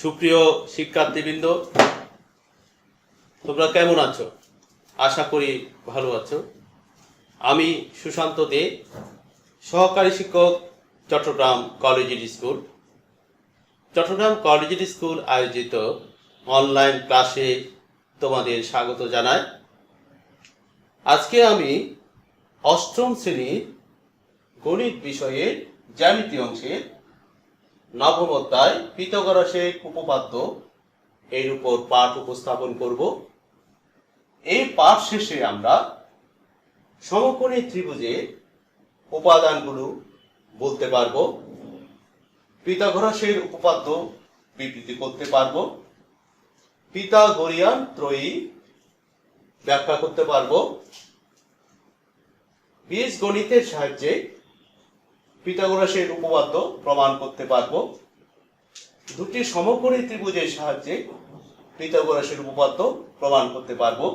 সুপ্রিয় শিক্ষার্থীবৃন্দ, তোমরা কেমন আছো? আশা করি ভালো আছো। আমি সুশান্ত দে, সহকারী শিক্ষক, Chattogram collegiate school. Chattogram collegiate school আয়োজিত অনলাইন ক্লাসে তোমাদের স্বাগত জানাই। আজকে আমি অষ্টম শ্রেণীর গণিত বিষয়ের জ্যামিতি অংশের নবম অধ্যায় পিথাগোরাসের উপপাদ্য এর উপর পাঠ উপস্থাপন করব। এই পাঠ শেষে আমরা সমকোণী ত্রিভুজের উপাদানগুলো বলতে পারবো, পিথাগোরাসের উপপাদ্য বিবৃতি করতে পারবো, পিথাগোরিয়ান ত্রয়ী ব্যাখ্যা করতে পারবো, বীজগণিতের সাহায্যে পিথাগোরাসের উপপাদ্য প্রমাণ করতে পারবো, দুটি সমকোণী ত্রিভুজের সাহায্যে পিথাগোরাসের উপপাদ্য প্রমাণ করতে পারবো,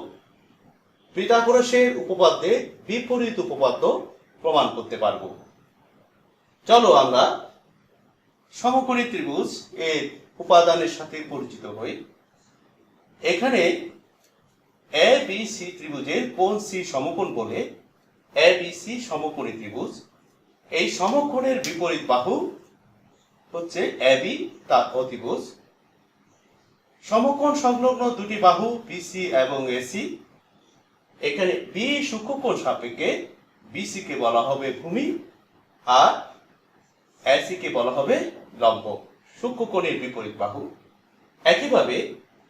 পিথাগোরাসের উপপাদ্যে বিপরীত উপপাদ্য প্রমাণ করতে পারবো। চলো আমরা সমকোণী ত্রিভুজ এর উপাদানের সাথে পরিচিত হই। এখানে এ বি সি ত্রিভুজের কোণ সি সমকোণ বলে এ বি সি সমকোণী ত্রিভুজ। এই সমকোণের বিপরীত বাহু হচ্ছে এবি, তার অতিভুজ। সমকোণ সংলগ্ন দুটি বাহু বিসি এবং এসি। এখানে বি সূক্ষ্মকোণ সাপেক্ষে বিসি কে বলা হবে ভূমি আর এসি কে বলা হবে লম্ব, সূক্ষ্মকোণের বিপরীত বাহু। একইভাবে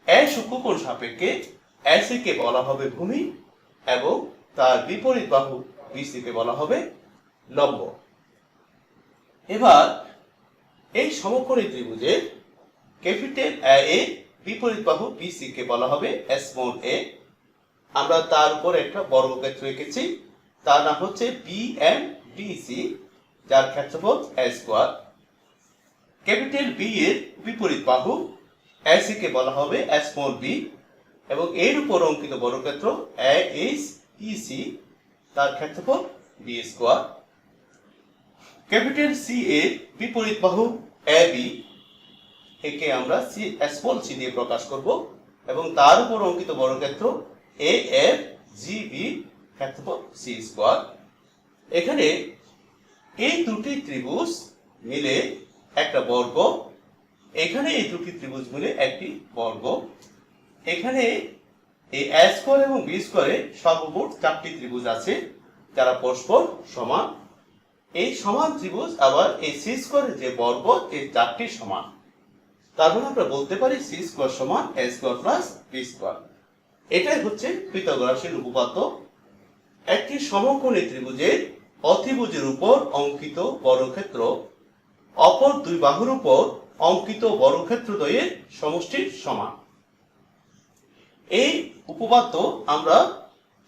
এ সূক্ষ্মকোণ সাপেক্ষে এসি কে বলা হবে ভূমি এবং তার বিপরীত বাহু বিসি কে বলা হবে লম্ব। এবার এই সমকোণী ত্রিভুজের ক্যাপিটাল এ বিপরীত বাহু বিসি কে বলা হবে স্মল এ। আমরা তার উপর একটা বর্গক্ষেত্র এঁকেছি, তার নাম হচ্ছে বিএমডিসি, যার ক্ষেত্রফল এ স্কয়ার। ক্যাপিটাল বি এর বিপরীত বাহু এসি কে বলা হবে স্মল বি এবং এর উপর অঙ্কিত বর্গক্ষেত্র এইচইসি, তার ক্ষেত্রফল বি স্কয়ার। ক্যাপিটাল সি এর বিপরীত বাহু এবি, একে আমরা সি স্মল সি দিয়ে প্রকাশ করব এবং তার উপর অঙ্কিত বর্গক্ষেত্র এএফ জিবি, ক্ষেত্রফল সি স্কয়ার। এখানে এই দুটি ত্রিভুজ মিলে একটা বর্গ, এখানে এই দুটি ত্রিভুজ মিলে একটি বর্গ। এখানে এই এ স্কয়ার এবং বি স্কয়ারে সর্বমোট চারটি ত্রিভুজ আছে যারা পরস্পর সমান। এই সমান ত্রিভুজ আবার এই সি স্কয়ারের যে বর্গ এই চারটি সমান, তার মানে আমরা বলতে পারি সি স্কয়ার সমান এ স্কয়ার প্লাস বি স্কয়ার। এটাই হচ্ছে পিথাগোরাসের উপপাদ্য। একটি সমকোণী ত্রিভুজের অতিভুজের উপর অঙ্কিত বর্গক্ষেত্র অপর দুই বাহুর উপর অঙ্কিত বর্গক্ষেত্রদ্বয়ের সমষ্টির সমান। এই উপপাদ্য আমরা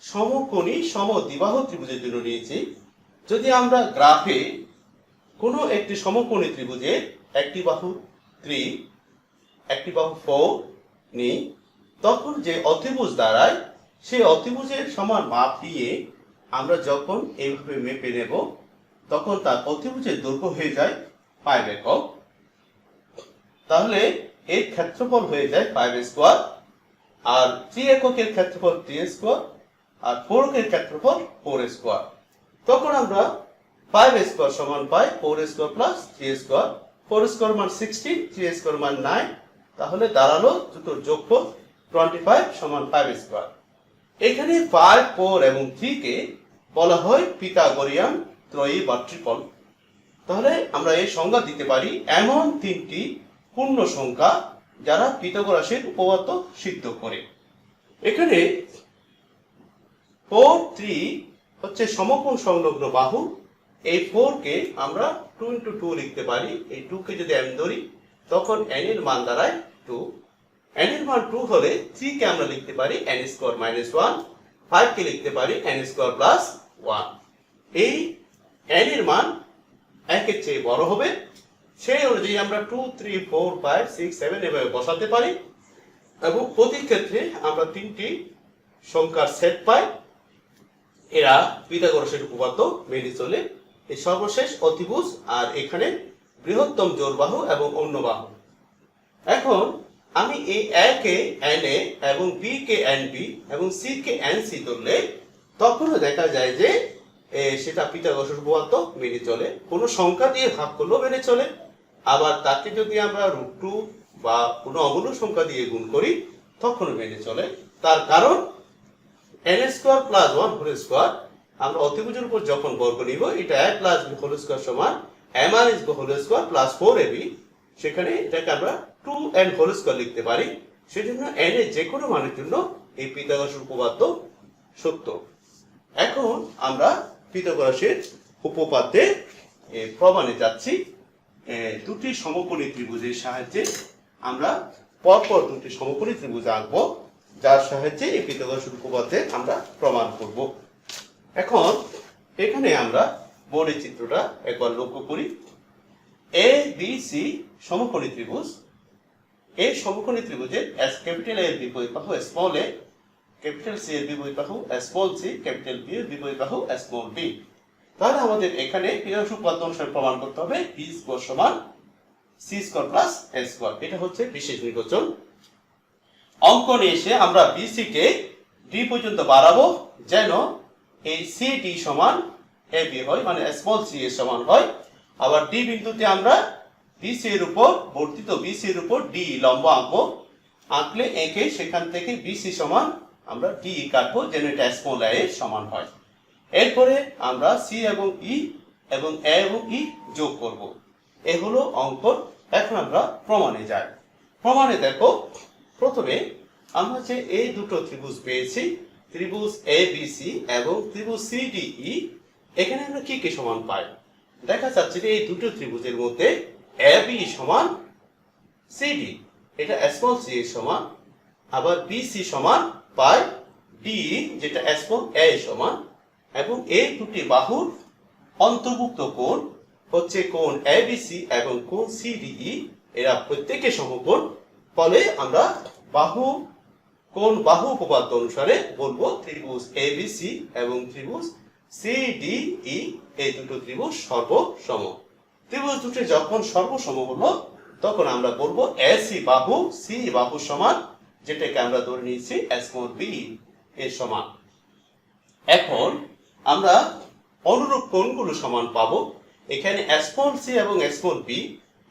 সমকোণী সমদ্বিবাহু ত্রিভুজের জন্য নিয়েছি। যদি আমরা গ্রাফে কোনো একটি সমকোণী ত্রিভুজের একটি বাহু 3 একটি বাহু 4 নিই, তখন যে অতিভুজ দাঁড়ায় সেই অতিভুজের সমান মাপ দিয়ে আমরা যখন এইভাবে মেপে নেব তখন তার অতিভুজের দৈর্ঘ্য হয়ে যায় 5 একক। তাহলে এর ক্ষেত্রফল হয়ে যায় 5 স্কয়ার, আর 3 এককের ক্ষেত্রফল 3 স্কয়ার, আর 4 এর ক্ষেত্রফল 4 স্কয়ার। তখন আমরা 5 স্কয়ার সমান পাই 4 স্কয়ার প্লাস 3 স্কয়ার। 4 স্কয়ার মান 16, 3 স্কয়ার মান 9, তাহলে দাঁড়ালো দুটোর যোগফল 25 সমান 5 স্কয়ার। এখানে 5, 4 এবং 3 কে বলা হয় পিথাগোরিয়ান ত্রয়ী বা ট্রিপল। তাহলে আমরা এই সংজ্ঞা দিতে পারি এমন তিনটি পূর্ণ সংখ্যা যারা পিথাগোরাসের উপপাদ্য সিদ্ধ করে। এখানে 4, 3 হচ্ছে সমকোণ সংলগ্ন বাহু। এই 4 কে আমরা 2 × 2 লিখতে পারি। এই 2 কে যদি আমি ধরি তখন n এর মান দাঁড়ায় 2। n এর মান 2 হলে 3 কে আমরা লিখতে পারি n স্কয়ার মাইনাস 1, 5 কে লিখতে পারি n স্কয়ার প্লাস 1। এই n এর মান 1 এর চেয়ে বড় হবে, সেই অনুযায়ী আমরা 2, 3, 4, 5, 6, 7 এভাবে বসাতে পারি এবং প্রতি ক্ষেত্রে আমরা তিনটি সংখ্যার সেট পাই। এরা পিথাগোরাসের উপপাদ্য মেনে চলে। এই সর্বশেষ অতিভুজ আর এখানে বৃহত্তম জোড় বাহু এবং অন্য বাহু। এখন আমি এই এ কে এন এ এবং বি কে এন বি এবং সি কে এন সি ধরলে তখনও দেখা যায় যে সেটা পিথাগোরাসের উপপাদ্য মেনে চলে। কোনো সংখ্যা দিয়ে ভাগ করলেও মেনে চলে, আবার তাকে যদি আমরা √2 বা কোনো অমূল্য সংখ্যা দিয়ে গুণ করি তখনও মেনে চলে। তার কারণ n² + 1 হোল স্কয়ার আমরা অতিভুজের উপর যখন বর্গ নিব, এটা a + b হোল স্কয়ার সমান m² হোল স্কয়ার + 4ab, সেখানে এটাকে আমরা 2n হোল স্কয়ার লিখতে পারি। সেজন্য n এর যে কোনো মানের জন্য এই পিথাগোরাসের উপপাদ্য সত্য। এখন আমরা পিথাগোরাসের উপপাদ্যে প্রমাণে যাচ্ছি। দুটি সমকোণী ত্রিভুজের সাহায্যে আমরা পরপর দুটি সমকোণী ত্রিভুজ আঁকবো, যার সাহায্যে এই পিথাগোরাসের উপপাদ্যে আমরা প্রমাণ করব। এখন এখানে আমরা বোর্ডের চিত্রটা একবার লক্ষ্য করি। এ বি সি সমকোণী ত্রিভুজ। এই সমকোণী ত্রিভুজের ক্যাপিটাল এ এর বিপরীত বাহু স্মল এ, ক্যাপিটাল সি এর বিপরীত বাহু স্মল সি, ক্যাপিটাল বি এর বিপরীত বাহু স্মল বি। তাহলে আমাদের এখানে পিথাগোরাসের উপপাদ্য অনুসারে প্রমাণ করতে হবে বি স্কয়ার সমান সি স্কয়ার প্লাস এ স্কয়ার। এটা হচ্ছে বিশেষ নির্বাচন। অঙ্কনে এসে আমরা বিসি কে ডি পর্যন্ত বাড়াবো যেন এই সি ডি সমান এ বি হয়, মানে স্মল সি এর সমান হয়। আবার ডি বিন্দুতে আমরা বিসি এর উপর বর্ধিত বিসি এর উপর ডি লম্ব আঁকবো। আঁকলে একে সেখান থেকে বিসি সমান আমরা ডি কাটবো যেন এটা স্মল এ এর সমান হয়। এরপরে আমরা সি এবং ই এবং এ এবং ই যোগ করব। এ হলো অঙ্কন। এখন আমরা প্রমাণে যাই। প্রমাণে দেখো, প্রথমে আমরা যে এই দুটো ত্রিভুজ পেয়েছি, ত্রিভুজ এ বি সি এবং ত্রিভুজ সি ডি ই, এখানে আমরা কি কি সমান পাই? দেখা যাচ্ছে যে এই দুটো ত্রিভুজের মধ্যে এ বি সমান সি ডি, এটা স্মল সি এর সমান। আবার বি সি সমান পাই ডি, যেটা স্মল এ এর সমান। এবং এই দুটি বাহুর অন্তর্ভুক্ত কোণ হচ্ছে কোণ এবিসি এবং কোণ সিডিই, এরা প্রত্যেকে সমকোণ। ফলে আমরা কোণ বাহু উপপাদ্য অনুসারে বলবো ত্রিভুজ এবিসি এবং ত্রিভুজ সিডিই এই দুটো ত্রিভুজ সর্বসম। ত্রিভুজ দুটি যখন সর্বসম হলো তখন আমরা বলবো এসি বাহু সি বাহু সমান, যেটাকে আমরা ধরে নিয়েছি স্মল বি এর সমান। এখন আমরা অনুরূপ কোণগুলো সমান পাবো। এখানে স্মল সি এবং স্মল বি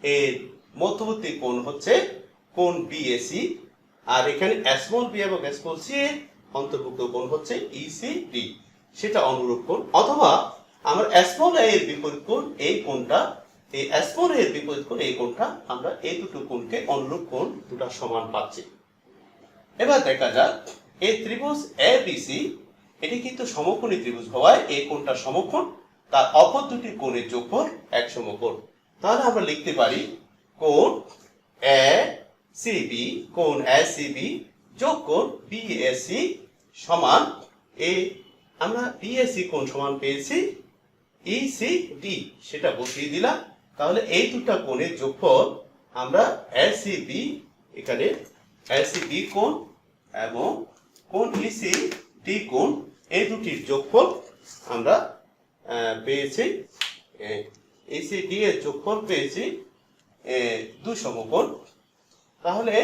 এর মধ্যবর্তী কোণ হচ্ছে কোণ বিএসি, আর এখানে স্মল বি এবং স্মল সি এর অন্তর্ভুক্ত কোণ হচ্ছে ইসিডি, সেটা অনুরূপ কোণ। অথবা আমরা স্মল এ এর বিপরীত কোণ এই কোণটা, এই স্মল এ এর বিপরীত কোণ এই কোণটা, আমরা এই দুটো কোণকে অনুরূপ কোণ দুটো সমান পাচ্ছি। এবার দেখা যাক এই ত্রিভুজ এবিসি, এটি কিন্তু সমকোণী ত্রিভুজ হওয়ায় এই কোণটা সমকোণ, তার অপর দুটি কোণের যোগফল এক সমকোণ। তাহলে আমরা লিখতে পারি কোণ এ সিবি, কোণ এ সিবি যোগ কোণ বিএসি সমান আমরা বিএসি কোণ সমান পেয়েছি ইসিডি, সেটা বসিয়ে দিলাম। তাহলে এই দুটো কোণের যোগফল আমরা এসিবি, এখানে এসিবি কোণ এবং কোণ ইসিডি কোণ, এই দুটির যোগফল আমরা পেয়েছি, এসিডি এর যোগফল পেয়েছি 2 সমকোণ। তাহলে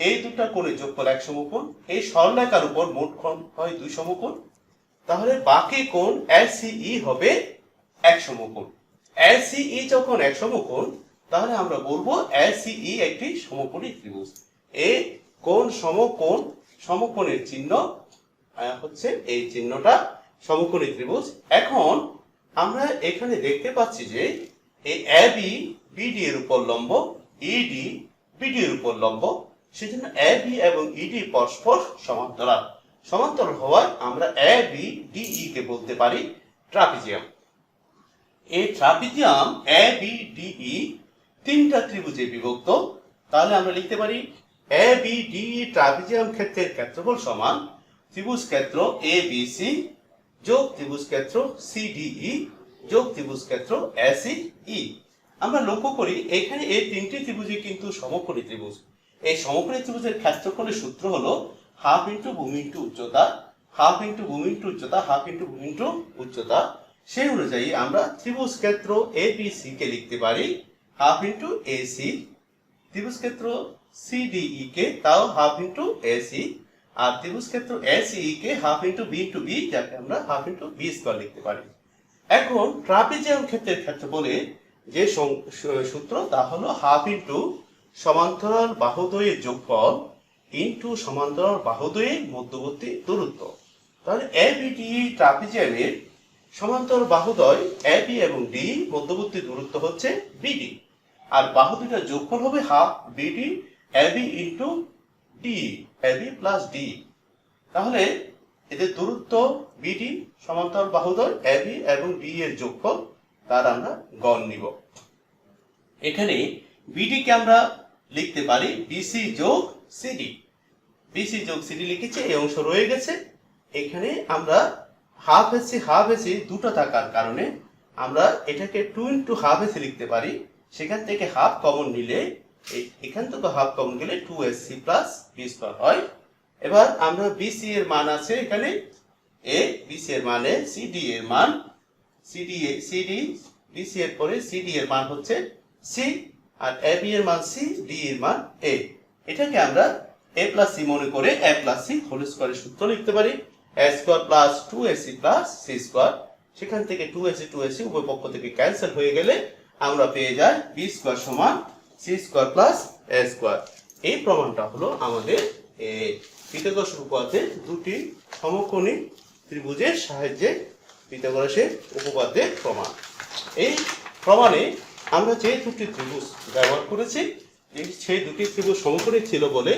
এই দুটো কোণের যোগফল এক সমকোণ। এই সরলরেখার উপর মোট কোণ হয় 2 সমকোণ। তাহলে বাকি কোণ এসিই হবে এক সমকোণ। এসিই যখন এক সমকোণ, তাহলে আমরা বলবো এসিই একটি সমকোণী ত্রিভুজ। এই কোণ সমকোণ, সমকোণের চিহ্ন হচ্ছে এই চিহ্নটা সমকোণী ত্রিভুজ। এখন আমরা এখানে দেখতে পাচ্ছি যে এই এবি বিডি এর উপর লম্ব, ইডি বিডি এর উপর লম্ব, সেজন্য এবি এবং ইডি পরস্পর সমান্তরাল। সমান্তরাল হওয়ায় আমরা এবি ডিই কে বলতে পারি ট্রাপিজিয়াম। এই ট্রাপিজিয়াম এবি ডিই তিনটা ত্রিভুজে বিভক্ত। তাহলে আমরা লিখতে পারি এবি ডিই ট্রাপিজিয়াম ক্ষেত্রের ক্ষেত্রফল সমান ত্রিভুজ ক্ষেত্র এবিসি যোগ ত্রিভুজ ক্ষেত্র সিডিই যোগ ত্রিভুজ ক্ষেত্র এসিই। আমরা লক্ষ্য করি এখানে এই তিনটি ত্রিভুজই কিন্তু সমকোণী ত্রিভুজ। এই সমকোণী ত্রিভুজের ক্ষেত্রফলের সূত্র হলো হাফ ইন্টু ভূমি ইন্টু উচ্চতা, হাফ ইন্টু ভূমি ইন্টু উচ্চতা, হাফ ইন্টু ভূমি ইন্টু উচ্চতা। সেই অনুযায়ী আমরা ত্রিভুজ ক্ষেত্র এবিসি কে লিখতে পারি হাফ ইন্টু এসি, ত্রিভুজ ক্ষেত্র সিডিই কে তাও হাফ ইন্টু এসি, আর ত্রিভুজ ক্ষেত্র এসিই কে half into B into B, যাকে আমরা হাফ ইন্টু বি স্কয়ার লিখতে পারি। এখন ট্রাপিজিয়াম ক্ষেত্রের ক্ষেত্রফলে যে সূত্র তা হলো হাফ ইন্টু সমান্তরাল বাহুদ্বয়ের যোগফল ইন্টু সমান্তরাল বাহুদ্বয়ের মধ্যবর্তী দূরত্ব। তাহলে এবিডি ট্রাপিজিয়ামের সমান্তরাল বাহুদ্বয় এবি এবং ডি, মধ্যবর্তী দূরত্ব হচ্ছে বিডি, আর বাহু দুটার যোগফল হবে half BD AB into D, AB plus D. তাহলে এদের দূরত্ব বিডি, সমান্তরাল বাহুদ্বয় এবি এবং ডি এর যোগফল, তার আমরা গড় নিব। এখানে বিডি কে আমরা লিখতে পারি বিসি যোগ সিডি, বিসি যোগ সিডি লিখেছি, এই অংশ রয়ে গেছে। এখানে আমরা হাফ এসি দুটো থাকার কারণে আমরা এটাকে 2 ইন্টু হাফ এসি লিখতে পারি। সেখান থেকে হাফ কমন নিলে, এখান থেকে হাফ কমন গেলে 2sc প্লাস বি স্কয়ার হয়। এবার আমরা বিসি এর মান আছে এখানে এ, বিসি এর মানে সিডি এর মান, সিডি বিসি এর পরে সিডি এর মান হচ্ছে সি, আর এবি এর মান সি, ডি এর মান এ। এটাকে আমরা এ প্লাস সি মনে করে এ প্লাস সি হোল স্কয়ারের সূত্র লিখতে পারি, A square plus 2ac plus C square. সেখান থেকে 2ac উভয় পক্ষ থেকে ক্যান্সেল হয়ে গেলে আমরা পেয়ে যাই বি স্কয়ার সমান সি স্কয়ার প্লাস এ স্কয়ার। এই প্রমাণটা হলো আমাদের পিথাগোরাসের উপপাদ্যের দুটি সমকোণী ত্রিভুজের সাহায্যে পিথাগোরাসের উপপাদ্যের প্রমাণ। এই প্রমাণে আমরা যে দুটি ত্রিভুজ ব্যবহার করেছি, সেই দুটি ত্রিভুজ সমকোণী ছিল বলে,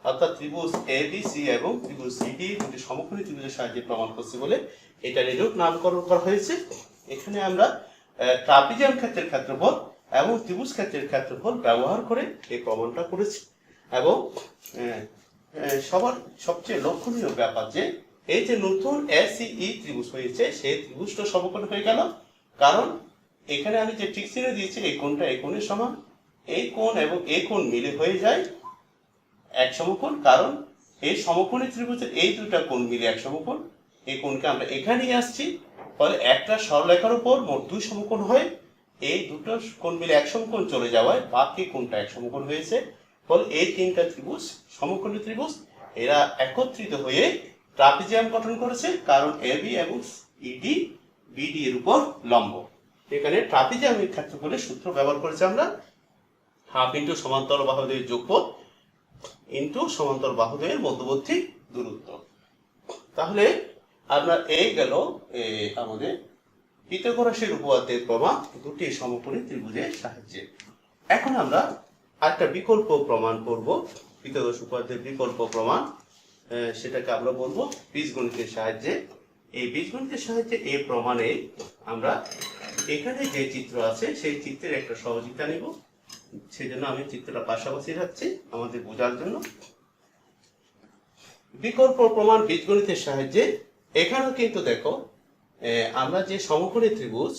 অর্থাৎ ত্রিভুজ এবিসি এবং ত্রিভুজ সিডি দুটি সমকোণী ত্রিভুজের সাহায্যে প্রমাণ করছি বলে এটা এরূপ নামকরণ করা হয়েছে। এখানে আমরা ট্রাপিজিয়াম ক্ষেত্রের ক্ষেত্রফল এবং ত্রিভুজ ক্ষেত্রের ক্ষেত্রফল ব্যবহার করে এই প্রমাণটা করেছি। এবং সবার সবচেয়ে লক্ষণীয় ব্যাপার যে এই যে নতুন এসিই ত্রিভুজ হয়েছে, সেই ত্রিভুজটা সমকোণ হয়ে গেল, কারণ এখানে আমি যে ঠিক চিহ্ন দিয়েছি এই কোণটা এই কোণের সমান, এই কোণ এবং এই কোণ মিলে হয়ে যায় এক সমকোণ, কারণ এই সমকোণী ত্রিভুজের এই দুটা কোণ মিলে এক সমকোণ। এই কোণকে আমরা এখানে নিয়ে আসছি, ফলে একটা সরলরেখার উপর মোট দুই সমকোণ হয়, এই দুটো কোণ মিলে এক সমকোণ চলে যাওয়ায় বাকি কোণটা এক সমকোণ হয়েছে। ফলে এই তিনটা ত্রিভুজ সমকোণী ত্রিভুজ, এরা একত্রিত হয়ে ট্রাপিজিয়াম গঠন করেছে, কারণ এবি এবং ইডি বিডি এর উপর লম্ব। এখানে ট্রাপিজিয়ামের ক্ষেত্রফলের সূত্র ব্যবহার করেছি আমরা হাফ ইন্টু সমান্তরাল বাহুদ্বয়ের যোগফল ইন্টু সমান্তরাল বাহুদ্বয়ের মধ্যবর্তী দূরত্ব। তাহলে আমরা এই গেল আমাদের পিথাগোরাসের উপপাদ্যের প্রমাণ দুটি সমকোণী ত্রিভুজের সাহায্যে। এখন আমরা একটা বিকল্প প্রমাণ করব, পিথাগোরাস উপপাদ্যের বিকল্প প্রমাণ, সেটাকে আমরা বলবো বীজগণিতের সাহায্যে। এই বীজগণিতের সাহায্যে এই প্রমাণে আমরা এখানে যে চিত্র আছে সেই চিত্রের একটা সহযোগিতা নেব, সেজন্য আমি চিত্রটা পাশাপাশি রাখছি আমাদের বোঝার জন্য। বিকল্প প্রমাণ বীজগণিতের সাহায্যে এখানেও কিন্তু দেখো আমরা যে সমকোণী ত্রিভুজ,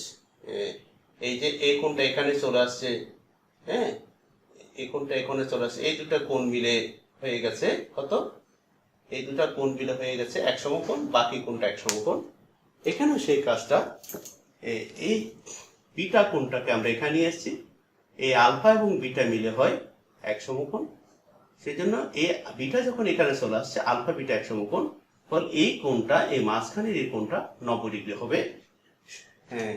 এই যে এই কোণটা এখানে চলে আসছে, হ্যাঁ এই কোণটা এখানে চলে আসছে, এই দুটা কোণ মিলে হয়ে গেছে কত, এই দুটা কোণ মিলে হয়ে গেছে এক সমকোণ, বাকি কোণটা এক সমকোণ। এখানেও সেই কাজটা, এই বিটা কোণটাকে আমরা এখানে নিয়ে এসেছি, এই আলফা এবং বিটা মিলে হয় এক সমকোণ, সেজন্য এই বিটা যখন এখানে চলে আসছে আলফা বিটা এক সমকোণ, ফলে এই কোণটা, এই মাঝখানের এই কোণটা 90 ডিগ্রি হবে। হ্যাঁ,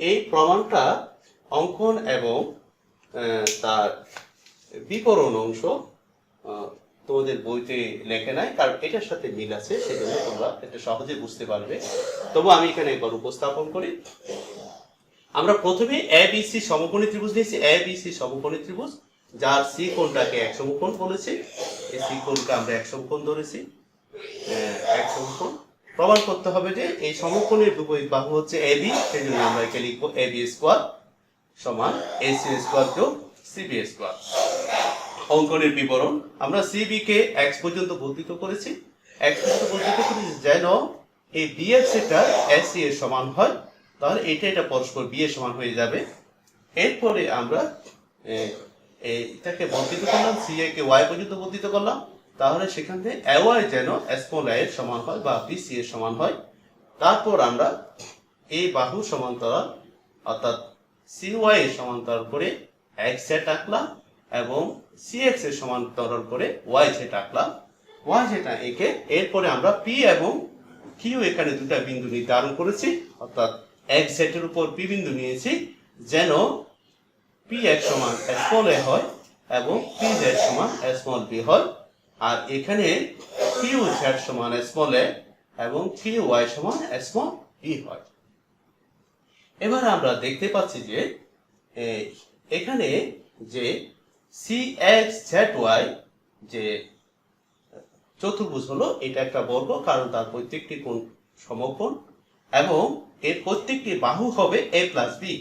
এই প্রমাণটা অঙ্কন এবং তার বিবরণ অংশ তোমাদের বইতে লেখে নাই, কারণ এটার সাথে মিল আছে, সেজন্য তোমরা এটা সহজে বুঝতে পারবে। তবু আমি এখানে একবার উপস্থাপন করি। আমরা প্রথমে এবিসি সমকোণী ত্রিভুজ নিয়েছি, এবিসি সমকোণী ত্রিভুজ যার সি কোণটাকে এক সমকোণ বলেছি, এই সি কোণকে আমরা এক সমকোণ ধরেছি, এক সমকোণ। প্রমাণ করতে হবে যে এই সমকোণের বিপরীত বাহু হচ্ছে এবি, সেজন্য আমরা একে লিখবো এবি স্কয়ার সমান এসি স্কয়ার যোগ সিবি স্কয়ার। অঙ্কনের বিবরণ, আমরা সিবি কে x পর্যন্ত বর্ধিত করেছি, x পর্যন্ত বর্ধিত করেছি যেন এই বি এর সেটা এসি এর সমান হয়, তাহলে এটা পরস্পর বি এর সমান হয়ে যাবে। এরপরে আমরা এটাকে বর্ধিত করলাম, সি এ কে y পর্যন্ত বর্ধিত করলাম, তাহলে সেখান থেকে ay যেন স্মল a এর সমান হয় বা বিসি এর সমান হয়। তারপর আমরা এই বাহু সমান্তরাল অর্থাৎ CY এর সমান্তরাল করে x এ আঁকলাম, এবং সিএক্স এর সমান্তরাল করে ওয়াই জেড আঁকলাম। ওয়াই জেড এঁকে এরপরে আমরা পি এবং কিউ এখানে দুটা বিন্দু নির্ধারণ করেছি, অর্থাৎ এক্স জেড এর উপর পি বিন্দু নিয়েছি যেন পি এক্স সমান স্মল এ হয় এবং পি জেড সমান স্মল বি হয়। আর এখানে কিউ জেড সমান স্মল এ এবং কিউ ওয়াই সমান স্মল বি হয়। এবার আমরা দেখতে পাচ্ছি যে এখানে যে সি এক্স জেড ওয়াই যে চতুর্ভুজ হলো, এটা একটা বর্গ, কারণ তার প্রত্যেকটি কোণ সমকোণ এবং এর প্রত্যেকটি বাহু হবে এ প্লাস বি,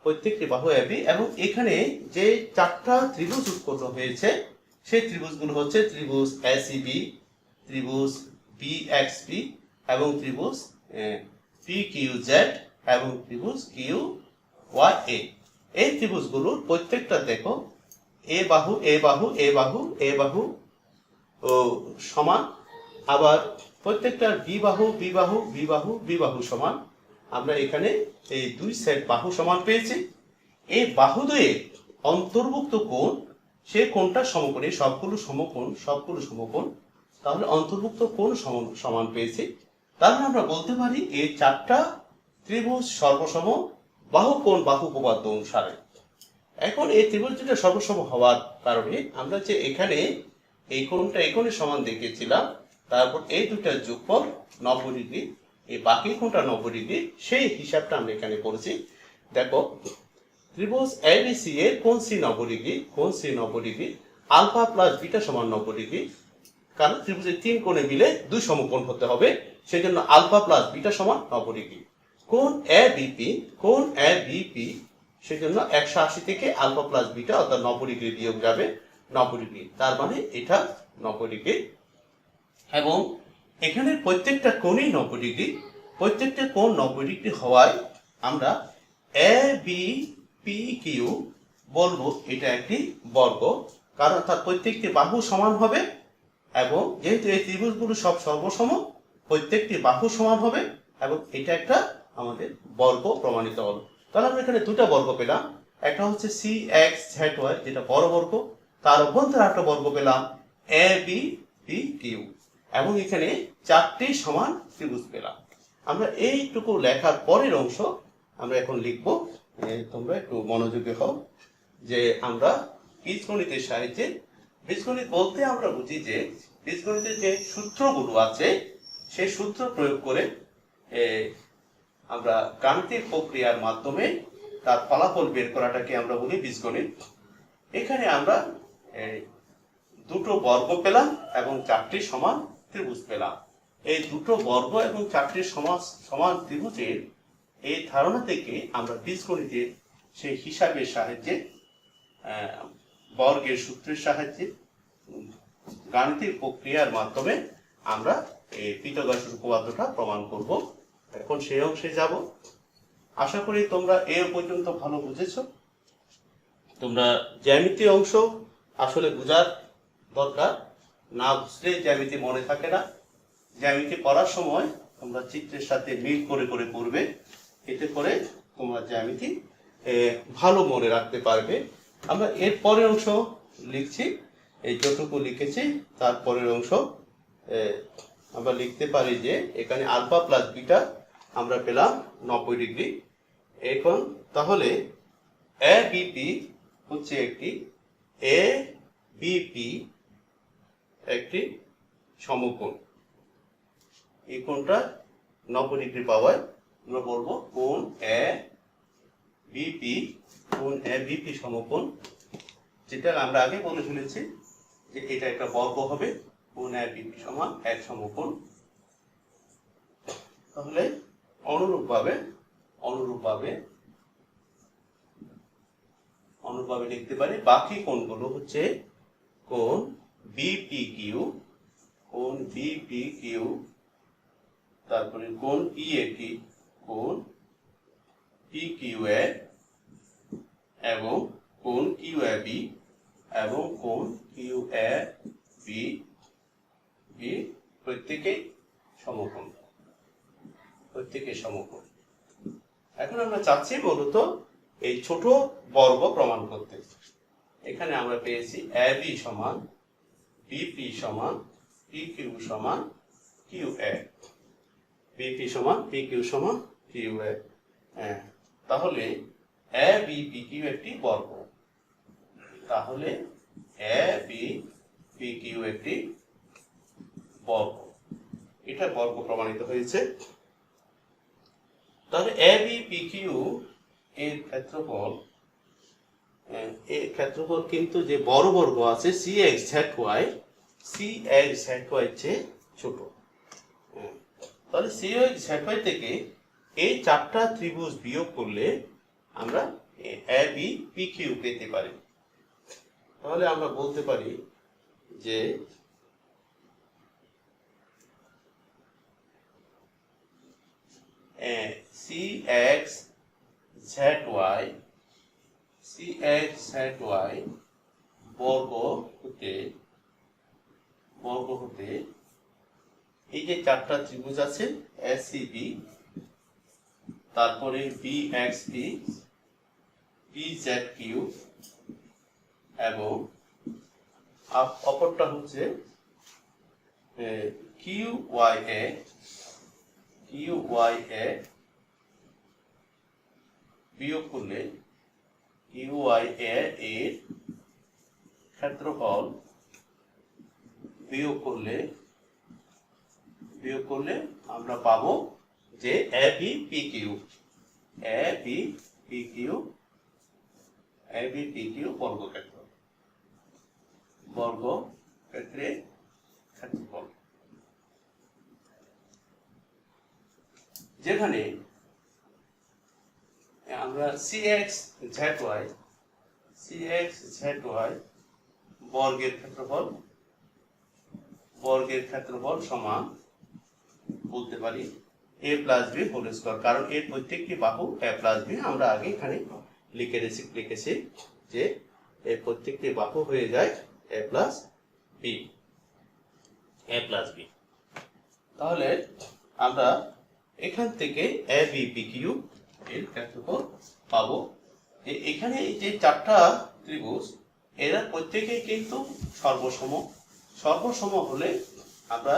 প্রত্যেকটি বাহু এ বি। এবং এখানে যে চারটা ত্রিভুজ উৎপন্ন হয়েছে সেই ত্রিভুজগুলো হচ্ছে ত্রিভুজ এসিবি, ত্রিভুজ বিএক্সবি এবং ত্রিভুজ পিকিউজেড এবং ত্রিভুজ কিউ ওয়াই এ। এই ত্রিভুজগুলোর প্রত্যেকটা দেখো এ বাহু এ বাহু এ বাহু এ বাহু ও সমান, আবার প্রত্যেকটার বি বাহু বি বাহু বি বাহু বি বাহু সমান। আমরা এখানে এই দুই সেট বাহু সমান পেয়েছি। এই বাহু দুয়ে অন্তর্ভুক্ত কোণ, সে কোণটা সমকোণ, এই সবগুলো সমকোণ, তাহলে অন্তর্ভুক্ত কোণ সমান পেয়েছি। তাহলে আমরা বলতে পারি এই চারটা ত্রিভুজ সর্বসম বাহু কোণ বাহু উপপাদ্য অনুসারে। এখন এই ত্রিভুজ দুটো সর্বসম হওয়ার কারণে আমরা যে এখানে এই কোণটা এই কোণের সমান দেখিয়েছিলাম, তারপর এই দুটার যোগফল 90 ডিগ্রি, এই বাকি কোণটা 90 ডিগ্রি, সেই হিসাবটা আমরা এখানে করেছি। দেখো ত্রিভুজ এবিসি এর কোণ সি 90 ডিগ্রি, কোণ C 90 degree, alpha plus beta সমান 90 ডিগ্রি, কারণ ত্রিভুজের তিন কোণে মিলে দুই সমকোণ হতে হবে, সেজন্য আলফা প্লাস বিটা সমান 90 ডিগ্রি। কোণ এ বিপি সেজন্য 180 থেকে আলফা প্লাস বিটা অর্থাৎ 90 ডিগ্রি বিয়োগ যাবে 90 ডিগ্রি, তার মানে এটা 90 ডিগ্রি। এবং এখানে প্রত্যেকটা কোণই 90 ডিগ্রি, প্রত্যেকটা কোণ 90 ডিগ্রি হওয়ায় আমরা এ বি পি কিউ বলবো এটা একটি বর্গ, কারণ তার প্রত্যেকটি বাহু সমান হবে এবং যেহেতু এই ত্রিভুজগুলো সব সর্বসম, প্রত্যেকটি বাহু সমান হবে এবং এটা একটা আমাদের বর্গ প্রমাণিত হলো। তাহলে আমরা এখানে দুটা বর্গ পেলাম, একটা হচ্ছে সি এক্স জেড ওয়াই যেটা বড় বর্গ, তার অভ্যন্তরে একটা বর্গ পেলাম এ বি পি কিউ, এবং এখানে চারটি সমান ত্রিভুজ পেলাম। আমরা এইটুকু লেখার পরের অংশ আমরা এখন লিখব, তোমরা একটু মনোযোগী হও। যে আমরা বীজগণিতের সাহায্যে, বীজগণিত বলতে আমরা বুঝি যে বীজগণিতের যে সূত্রগুলো আছে সেই সূত্র প্রয়োগ করে আমরা গাণিতিক প্রক্রিয়ার মাধ্যমে তার ফলাফল বের করাটাকে আমরা বলি বীজগণিত। এখানে আমরা দুটো বর্গ পেলাম এবং চারটি সমান ত্রিভুজ পেলাম। এই দুটো বর্গ এবং চারটি সমান ত্রিভুজের এই ধারণা থেকে আমরা বীজগণিতের সেই হিসাবের সাহায্যে, বর্গের সূত্রের সাহায্যে, গাণিতিক প্রক্রিয়ার মাধ্যমে আমরা এই পিথাগোরাসের উপপাদ্যটা প্রমাণ করব। এখন সেই অংশে যাব। আশা করি তোমরা এ পর্যন্ত ভালো বুঝেছো। তোমরা জ্যামিতি অংশ আসলে বোঝার দরকার, না বুঝলে জ্যামিতি মনে থাকে না। জ্যামিতি পড়ার সময় তোমরা চিত্রের সাথে মিল করে করে পড়বে, এতে করে তোমরা জ্যামিতি ভালো মনে রাখতে পারবে। আমরা এর পরের অংশ লিখছি, এই যতটুকু লিখেছি তার পরের অংশ আমরা লিখতে পারি যে এখানে আলফা প্লাস বিটা আমরা পেলাম 90 ডিগ্রি। এখন তাহলে এ বিপি হচ্ছে একটি সমকোণ, এই কোণটা 90 ডিগ্রি পাওয়ায় আমরা বলবো কোণ এ বিপি সমকোণ, যেটা আমরা আগে বলে ফেলেছি যে এটা একটা বর্গ হবে, কোণ এ বিপি সমান এক সমকোণ। তাহলে অনুরূপভাবে লিখতে পারি বাকি কোণগুলো হচ্ছে কোণ বিপি কিউ, তারপরে কোণ ইএকি, কোণ পি কিউ এ এবং কোণ কিউ এ বি এবং কোণ কিউ এ বি প্রত্যেকে সমকোণ। এখন আমরা চাচ্ছি মূলত এই ছোট বর্গ প্রমাণ করতে। এখানে আমরা পেয়েছি AB সমান BP সমান PQ সমান QA, BP সমান PQ সমান QA। হ্যাঁ, তাহলে ABPQ একটি বর্গ, তাহলে ABPQ একটি বর্গ, এটা বর্গ প্রমাণিত হয়েছে। তাহলে ABPQ এর ক্ষেত্রফল কিন্তু যে বড় বর্গ আছে CXZY চেয়ে ছোট। তাহলে CXZY থেকে এই চারটা ত্রিভুজ বিয়োগ করলে আমরা ABPQ পেতে পারি। তাহলে আমরা বলতে পারি যে CXZY বর্গ হতে এই যে চারটা ত্রিভুজ আছে SCB, তারপরে BXB, BZQ এবং অপরটা হচ্ছে QYA বিয়োগ করলে QYA এর ক্ষেত্রফল বিয়োগ করলে আমরা পাবো যে ABPQ বর্গক্ষেত্রের ক্ষেত্রফল, যেখানে আমরা CXZY বর্গের ক্ষেত্রফল সমান বলতে পারি A plus B whole square, কারণ এর প্রত্যেকটি বাহু A প্লাস B আমরা আগে এখানে লিখেছি যে এর প্রত্যেকটি বাহু হয়ে যায় A প্লাস B। তাহলে আমরা এখান থেকে ABPQ এর ক্ষেত্রফল পাবো। এখানে এই যে চারটা ত্রিভুজ এরা প্রত্যেকেই কিন্তু সর্বসম হলে আমরা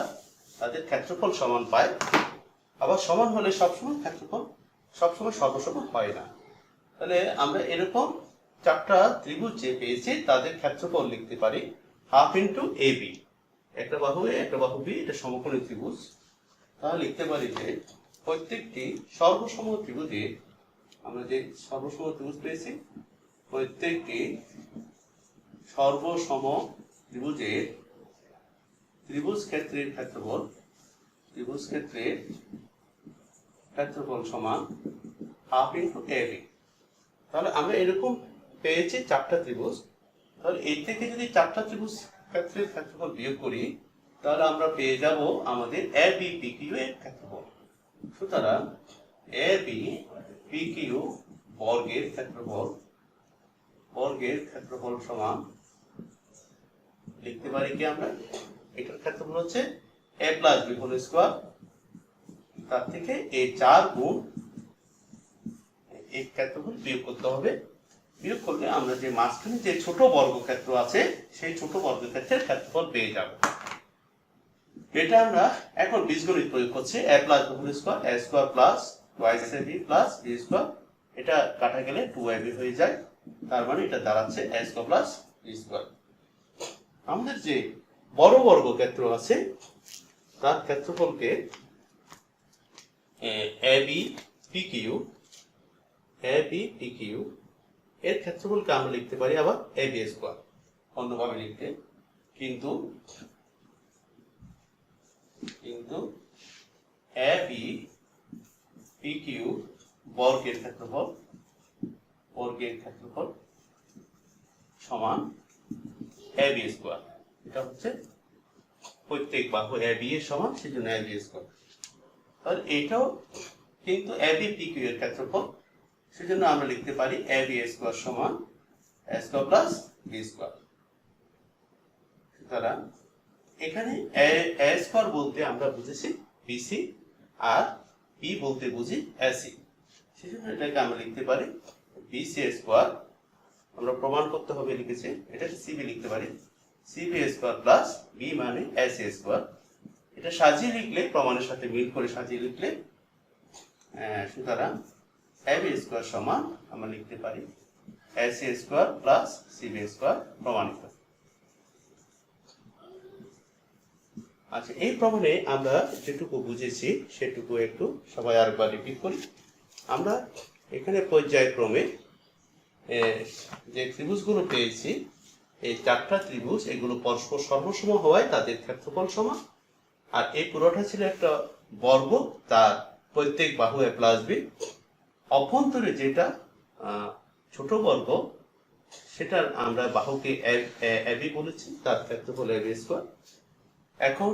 তাদের ক্ষেত্রফল সমান পাই। আবার সমান হলে সবসময় ক্ষেত্রফল সবসময় সর্বসম হয় না। তাহলে আমরা এরকম চারটা ত্রিভুজ যে পেয়েছি তাদের ক্ষেত্রফল লিখতে পারি হাফ ইন্টু AB, একটা বাহু A একটা বাহু B, এটা সমকোণী ত্রিভুজ। তাহলে লিখতে পারি যে প্রত্যেকটি সর্বসম ত্রিভুজে আমরা যে সর্বসম ত্রিভুজ পেয়েছি, প্রত্যেকটি সর্বসম ত্রিভুজের ত্রিভুজ ক্ষেত্রের ক্ষেত্রফল সমান হাফ ইন্টু AB। তাহলে আমরা এরকম পেয়েছি চারটা ত্রিভুজ। তাহলে এর থেকে যদি চারটা ত্রিভুজ ক্ষেত্রের ক্ষেত্রফল বিয়োগ করি তাহলে আমরা পেয়ে যাব আমাদের ABPQ এর ক্ষেত্রফল। সুতরাং ABPQ বর্গের ক্ষেত্রফল সমান লিখতে পারি কি আমরা, এটার ক্ষেত্রফল হচ্ছে A plus B whole square, তার থেকে এই 4 গুণ এই ক্ষেত্রফল বিয়োগ করতে হবে। বিয়োগ করলে আমরা যে মাঝখানে যে ছোট বর্গক্ষেত্র আছে সেই ছোট বর্গক্ষেত্রের ক্ষেত্রফল পেয়ে যাব। এটা আমরা এখন বীজগণিত প্রয়োগ করছি। A plus B whole square, A square plus 2AB plus B square, এটা কাটা গেলে 2AB হয়ে যায়, তার মানে এটা দাঁড়াচ্ছে A square plus B square. আমাদের যে বড় বর্গক্ষেত্র আছে তার ক্ষেত্রফলকে ABPQ এর ক্ষেত্রফলকে আমরা লিখতে পারি আবার AB স্কয়ার, অন্যভাবে লিখতে কিন্তু ABPQ বর্গের ক্ষেত্রফল সমান AB স্কয়ার। এটা হচ্ছে প্রত্যেক বাহু AB এর সমান, সেজন্য AB স্কয়ার। আর এটাও কিন্তু ABPQ এর ক্ষেত্রফল, সেজন্য আমরা লিখতে পারি AB স্কয়ার সমান A square plus B square. সুতরাং এখানে A স্কয়ার বলতে আমরা বুঝেছি BC আর B বলতে বুঝি AC, সেজন্য এটাকে আমরা লিখতে পারি BC স্কয়ার আমরা প্রমাণ করতে হবে লিখেছি, এটাকে সিবি লিখতে পারি, সিবি স্কোয়ার প্লাস বি মানে এস এ স্কোয়ার। এটা সাজিয়ে লিখলে, প্রমাণের সাথে মিল করে সাজিয়ে লিখলে, সুতরাং এবি স্কোয়ার সমান আমরা লিখতে পারি S A square plus CB square প্রমাণিত। আচ্ছা, এই প্রমাণে আমরা যেটুকু বুঝেছি সেটুকু একটু সবাই আরেকবার রিপিট করি। আমরা এখানে পর্যায়ক্রমে যে ত্রিভুজগুলো পেয়েছি, এই 4টা ত্রিভুজ, এগুলো পরস্পর সর্বসম হওয়ায় তাদের ক্ষেত্রফল সমান। আর এই পুরোটা ছিল একটা বর্গ, তার প্রত্যেক বাহু এ প্লাস বি। অভ্যন্তরে যেটা ছোট বর্গ, সেটার আমরা বাহুকে এবি বলেছি, তার ক্ষেত্রফল এবি স্কোয়ার। এখন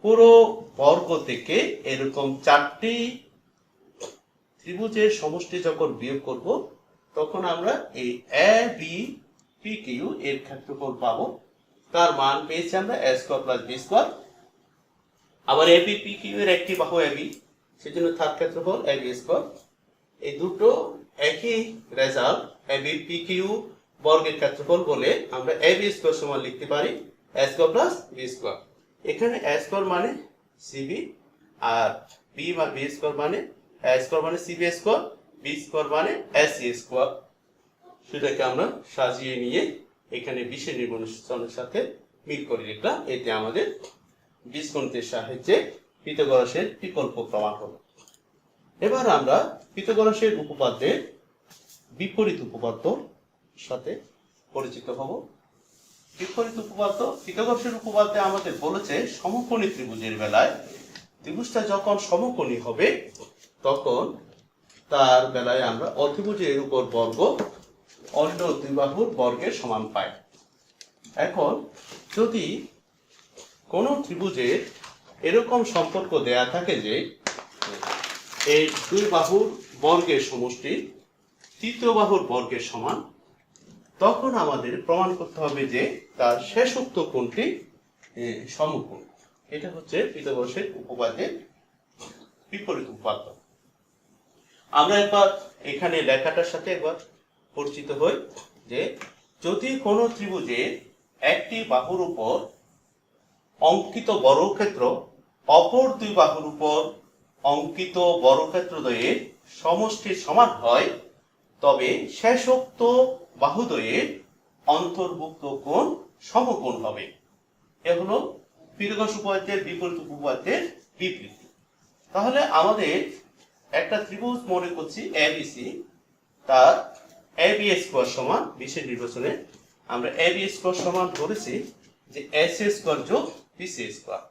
পুরো বর্গ থেকে এরকম 4টি ত্রিভুজের সমষ্টি যখন বিয়োগ করব, তখন আমরা এই এ বি পি কিউ এর ক্ষেত্রফল পাবো। তার মান পেয়েছি আমরা এ স্কোয়ার প্লাস বি স্কোয়ার। আবার এ বি পি কিউ এর একটি বাহু এবি, সেজন্য তার ক্ষেত্রফল এ বি স্কোয়ার। এই দুটো একই result, A B P Q বর্গের ক্ষেত্রফল বলে আমরা এ বি স্কোয়ার সমান লিখতে পারি এ স্কোয়ার প্লাস বি স্কোয়ার। এখানে এ স্কোয়ার মানে সিবি, আর বি স্কোয়ার মানে এ স্কোয়ার মানে সিবি স্কোয়ার, বি স্কোয়ার মানে এসি স্কোয়ার। সেটাকে আমরা সাজিয়ে নিয়ে এখানে বিশের নির্বচনের সাথে মিল করে লিখলাম। এতে আমাদের বীজগণিতের সাহায্যে পিথাগোরাসের বিকল্প প্রমাণ হলো। এবার আমরা পিথাগোরাসের উপপাদ্যের বিপরীত উপপাদ্য সাথে পরিচিত হব। বিপরীত উপপাদ্য, পিথাগোরাসের উপপাদ্যে আমাদের বলেছে সমকোণী ত্রিভুজের বেলায় ত্রিভুজটা যখন সমকোণী হবে, তখন তার বেলায় আমরা অতিভুজের উপর বর্গ অন্য দুই বাহুর বর্গের সমান পাই। এখন যদি কোন ত্রিভুজের এরকম সম্পর্ক দেয়া থাকে যে এই দুই বাহুর বর্গের সমষ্টি তৃতীয় বাহুর বর্গের সমান, তখন আমাদের প্রমাণ করতে হবে যে তার শেষোক্ত কোণটি সমকোণ। এটা হচ্ছে পিথাগোরাসের উপপাদ্যের বিপরীত উপপাদ্য। আমরা একবার এখানে লেখাটার সাথে একবার পরিচিত হই যে যদি কোনো ত্রিভুজের একটি বাহুর উপর অঙ্কিত বর্গক্ষেত্র অপর দুই বাহুর উপর অঙ্কিত বর্গক্ষেত্রদ্বয়ের সমষ্টির সমান হয়, তবে শেষোক্ত বাহুদ্বয়ের অন্তর্ভুক্ত কোণ সমকোণ হবে। এ হলো পিথাগোরাস উপপাদ্যের বিপরীত উপপাদ্যের বিবৃতি। তাহলে আমাদের একটা ত্রিভুজ মনে করছি এবিসি, তার এবি স্কোয়ার সমান, বিশের নির্বাচনে আমরা এবি স্কোয়ার সমান ধরেছি যে এস স্কোয়ার যোগ বিসি স্কোয়ার।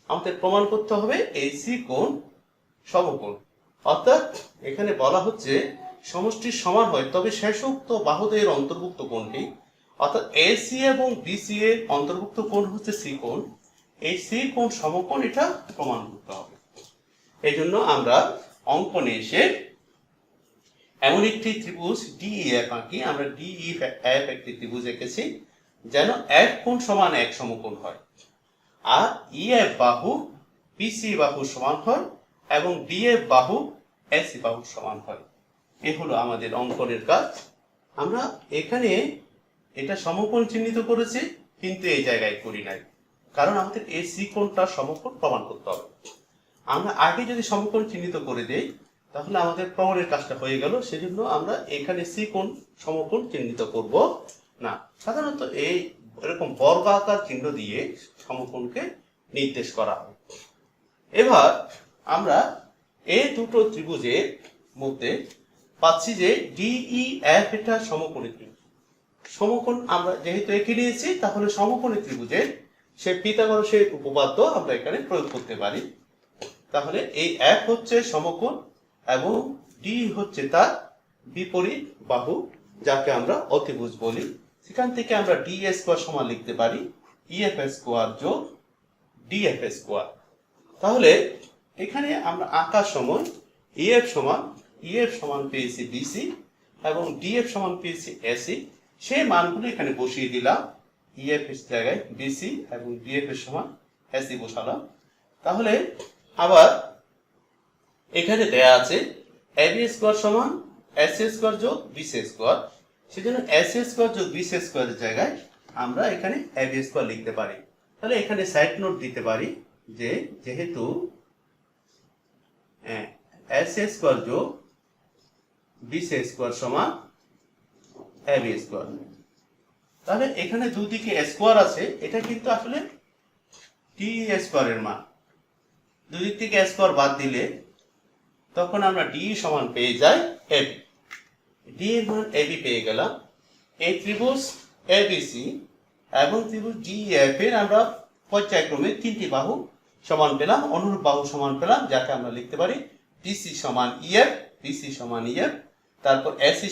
আমাদের প্রমাণ করতে হবে এই সি কোণ সমকোণ। অর্থাৎ এখানে বলা হচ্ছে সমষ্টির সমান হয় তবে শেষোক্ত বাহুদ্বয়ের অন্তর্ভুক্ত কোণটি, অর্থাৎ এসি এবং বিসি এর অন্তর্ভুক্ত কোণ হচ্ছে সি কোণ, এই সি কোণ সমকোণ, এটা প্রমাণ করতে হবে। এই জন্য আমরা অঙ্কনে এসে এমন একটি ত্রিভুজ ডিইএফ আঁকি। আমরা ডিইএফ একটি ত্রিভুজ এঁকেছি যেন এক কোণ সমান এক সমকোণ হয়, আর ইএফ বাহু পিসি বাহু সমান হয় এবং ডিএফ বাহু এসি বাহু সমান হয়। এ হলো আমাদের অঙ্কনের কাজ। আমরা এখানে এটা সমকোণ চিহ্নিত করেছি, কিন্তু এই জায়গায় করি নাই, কারণ আমাদের এই সি কোণটা সমকোণ প্রমাণ করতে হবে। আমরা আগে যদি সমকোণ চিহ্নিত করে দেই তাহলে আমাদের প্রমাণের কাজটা হয়ে গেল। সেজন্য আমরা এখানে সি কোণ সমকোণ চিহ্নিত করব না। সাধারণত এই এরকম বর্গাকার চিহ্ন দিয়ে সমকোণকে নির্দেশ করা হয়। এবার আমরা এই দুটো ত্রিভুজের মধ্যে পাচ্ছি যে ডিইএফ এটা সমকোণী ত্রিভুজ। সমকোণ আমরা যেহেতু এঁকে নিয়েছি, তাহলে সমকোণী ত্রিভুজের সে পিথাগোরাসের উপপাদ্য আমরা এখানে প্রয়োগ করতে পারি। তাহলে এই এফ হচ্ছে সমকোণ এবং ডি হচ্ছে তার বিপরীত বাহু, যাকে আমরা অতিভুজ বলি। সেখান থেকে আমরা ডি স্কোয়ার সমান লিখতে পারি ইএফ স্কোয়ার যোগ ডিএফ স্কোয়ার। তাহলে এখানে আমরা আঁকার সময় ইএফ সমান পেয়েছি বিসি এবং ডিএফ সমান পেয়েছি এসি। সেই মানগুলো এখানে বসিয়ে দিলাম, ইএফ এর জায়গায় বিসি এবং ডিএফ এর সমান এসি বসালাম। তাহলে আবার এখানে দেয়া আছে এবি স্কোয়ার সমান এসি স্কোয়ার যোগ বিসি স্কোয়ার। সেজন্য এস স্কোয়ার যোগ বি স্কোয়ারের জায়গায় আমরা এখানে এ বি স্কোয়ার লিখতে পারি। তাহলে এখানে সাইড নোট দিতে পারি যে যেহেতু এস স্কোয়ার যোগ বি স্কোয়ার সমান এ বি স্কোয়ার, তাহলে এখানে দুদিকে স্কোয়ার আছে, এটা কিন্তু আসলে টি স্কোয়ারের মান। দুদিক থেকে স্কোয়ার বাদ দিলে তখন আমরা ডি সমান পেয়ে যাই এবি। ডি এর মান এবি পেয়ে গেলাম। এই ত্রিভুজ এবিসি এবং ত্রিভুজ ডিএফ এর আমরা পর্যায়ক্রমে তিনটি বাহু সমান পেলাম, অনুরূপ বাহু সমান পেলাম, যাকে আমরা লিখতে পারি ডিসি সমান ইএফ, ডিসি সমান ইএফ, তারপর এসি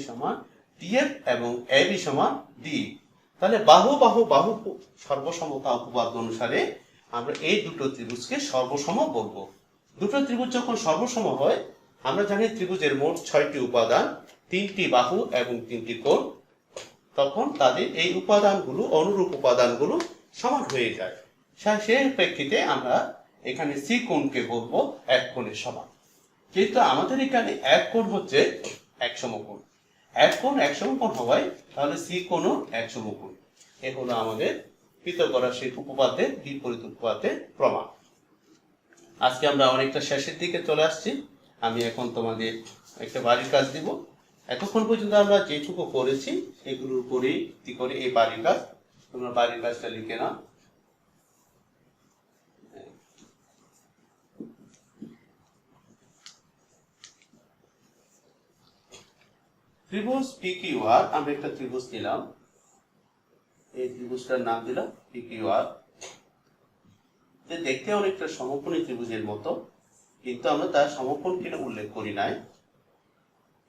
সমান ডিএফ এবং এবি সমান ডি। তাহলে বাহু বাহু বাহু সর্বসমতা উপপাদ্য অনুসারে আমরা এই দুটো ত্রিভুজকে সর্বসম বলবো। দুটো ত্রিভুজ যখন সর্বসম হয়, আমরা জানি ত্রিভুজের মোট 6টি উপাদান, 3টি বাহু এবং 3টি কোণ, তখন তাদের এই উপাদানগুলো অনুরূপ উপাদানগুলো সমান হয়ে যায়। সেই প্রেক্ষিতে আমরা এখানে সি কোণকে বলবো এক কোণের সমান। কিন্তু আমাদের এখানে এক কোণ হচ্ছে এক সমকোণ, এক কোণ এক সমকোণ হওয়ায় তাহলে সি কোণও এক সমকোণ। এ হলো আমাদের পিথাগোরাস সেই উপপাদ্যের বিপরীত উপপাদ্যের প্রমাণ। আজকে আমরা অনেকটা শেষের দিকে চলে আসছি। আমি এখন তোমাদের একটা বাড়ির কাজ দিব। এতক্ষণ পর্যন্ত আমরা যেটুকু করেছি সেগুলোর উপরেই ভিত্তি করে এই বাড়ির কাজ, তোমরা বাড়ির কাজটা লিখে নাও। ত্রিভুজ পিকিউআর, আমরা একটা ত্রিভুজ নিলাম, এই ত্রিভুজটার নাম দিলাম পিকিউআর। দেখতে অনেকটা সমকোণী ত্রিভুজের মতো, কিন্তু আমরা তার সমকোণ কিনা উল্লেখ করি নাই।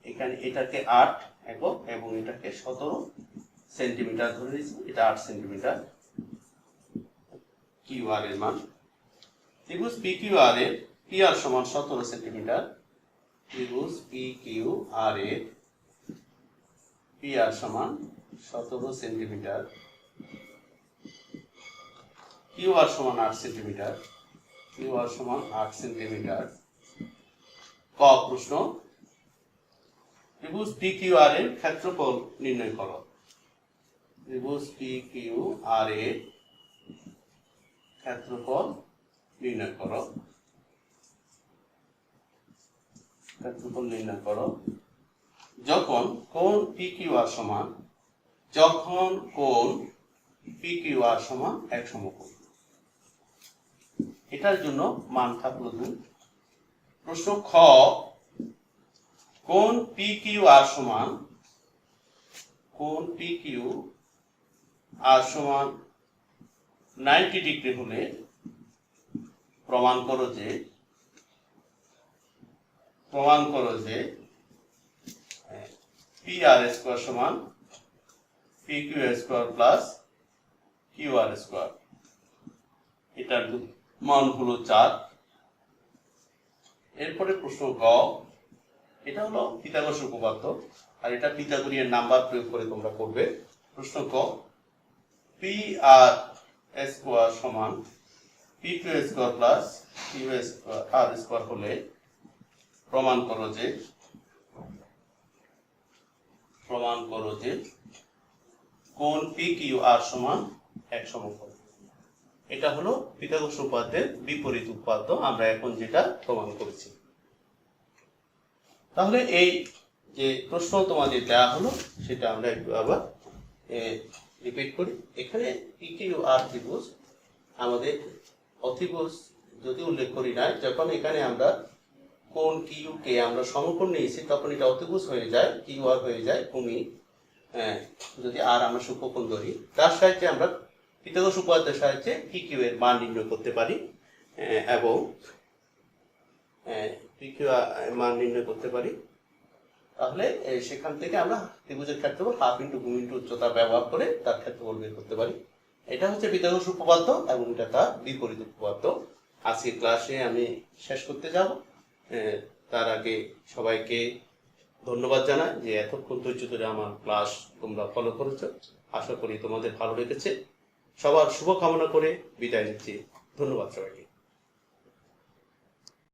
এখানে এটাকে 8 একক এবং এটাকে 17 সেন্টিমিটার ধরে নিয়েছি, এটা 8 সেন্টিমিটার কিউআর এর মান। ত্রিভুজ পিকিউআর এর পিআর সমান 17 সেন্টিমিটার, ত্রিভুজ পিকিউআর এর পিআর সমান 17 সেন্টিমিটার, কিউআর সমান 8 সেন্টিমিটার, কিউআর সমান 8 সেন্টিমিটার। ক প্রশ্ন, ত্রিভুজ পিকিউআর এর ক্ষেত্রফল নির্ণয় করো। ত্রিভুজ পিকিউআর এর ক্ষেত্রফল নির্ণয় করো। ক্ষেত্রফল নির্ণয় করো যখন কোণ পিকিউআর সমান, যখন কোণ পিকিউআর সমান এক সমকোণ। এটার জন্য মান থাকলো 2। প্রশ্ন খ, কোণ পিকিউআর সমান, কোণ পিকিউআর সমান 90 ডিগ্রি হলে প্রমাণ করো যে পি আর স্কোয়ার সমান P Q square plus Q R square. এটার মান হলো 4। এরপরে প্রশ্ন গ, এটা হলো পিথাগোরাস উপপাদ্য, আর এটা পিথাগোরিয়ান নাম্বার প্রয়োগ করে তোমরা করবে। প্রশ্ন ক, পি আর স্কোয়ার সমান P Q square plus Q R square হলে প্রমাণ করো যে কোণ পি কিউ আর সমান এক সমকোণ। এটা হলো পিথাগোরাস উপপাদ্যের বিপরীত উপপাদ্য, আমরা এখন যেটা প্রমাণ করেছি। তাহলে এই যে প্রশ্ন তোমাদের দেওয়া হলো সেটা আমরা একটু আবার রিপিট করি। এখানে পি কিউ আর ত্রিভুজ, আমাদের অতিভুজ যদি উল্লেখ করি না, যখন এখানে আমরা কোণ কিউ কে আমরা সমকোণ নিয়েছি তখন এটা অতিভুজ হয়ে যায়, কিউ আর হয়ে যায় ভূমি। যদি আর আমরা সূক্ষ্মকোণ ধরি, তার সাহায্যে আমরা পিথাগোরাস উপপাদ্যের সাহায্যে পি কিউ এর মান নির্ণয় করতে পারি এবং পি কিউ মান নির্ণয় করতে পারি। তাহলে সেখান থেকে আমরা ত্রিভুজের ক্ষেত্রফল হাফ ইন্টু ভূমি ইন্টু উচ্চতা ব্যবহার করে তার ক্ষেত্রফল বের করতে পারি। এটা হচ্ছে পিথাগোরাস উপপাদ্য এবং এটা তার বিপরীত উপপাদ্য। আজকে ক্লাসে আমি শেষ করতে যাব। তার আগে সবাইকে ধন্যবাদ জানাই যে এতক্ষণ ধৈর্য ধরে আমার ক্লাস তোমরা ফলো করেছো। আশা করি তোমাদের ভালো লেগেছে। সবার শুভকামনা করে বিদায় নিচ্ছি। ধন্যবাদ সবাইকে।